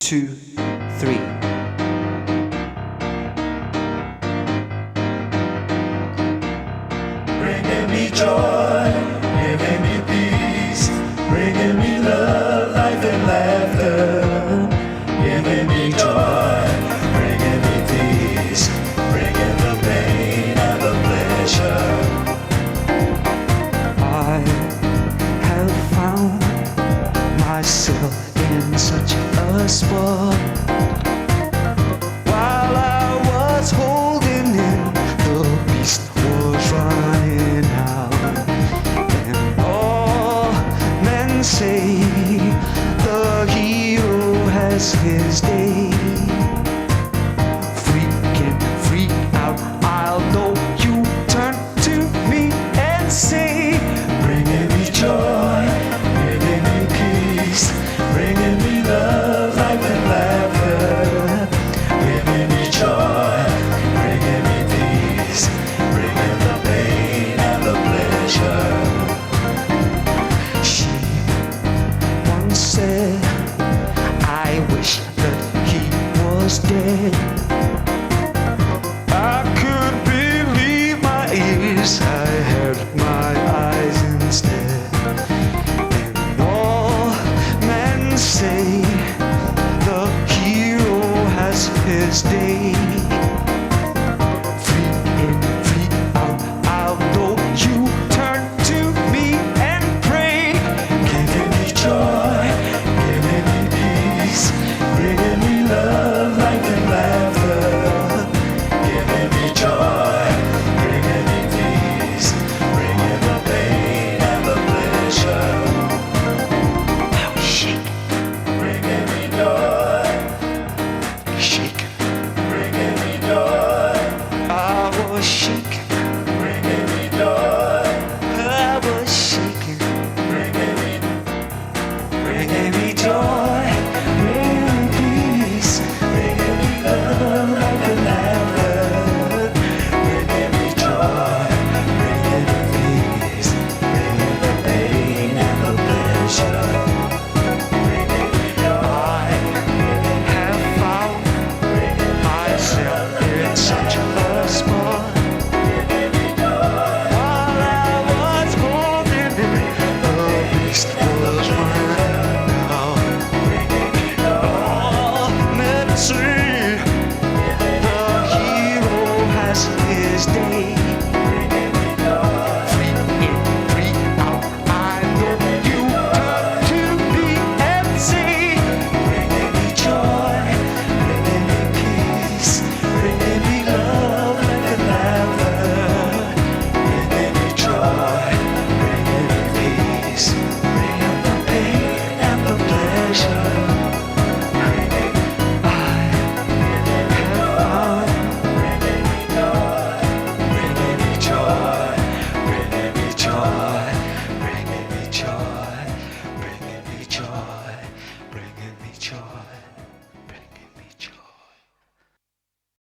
2, 3. Bringing me joy, giving me peace, bringing me love, life and laughter. Giving me joy, bringing me peace, bringing the pain and the pleasure. I have found myself in such a spot. While I was holding in, the beast was running out. And all men say the hero has his day. Freaking freak out, I'll know you turn to me and say, Bringing me joy, giving me peace, bringing me love, life and laughter. Giving me joy, bringing me peace, bringing the pain and the pleasure. She once said, I wish that he was dead. I could believe my ears, I had my eyes instead. And all men say the hero has his day. Freak in, freak out, I'll know you turn to me and pray. Giving me joy, giving me peace, bringing me love, life and laughter. Giving me joy, bringing me peace, bringing the pain and the pleasure. Now shake, Bringing me joy, shake. bringing me joy, I was shaking, bringing me joy, I was shaking. bringing me joy.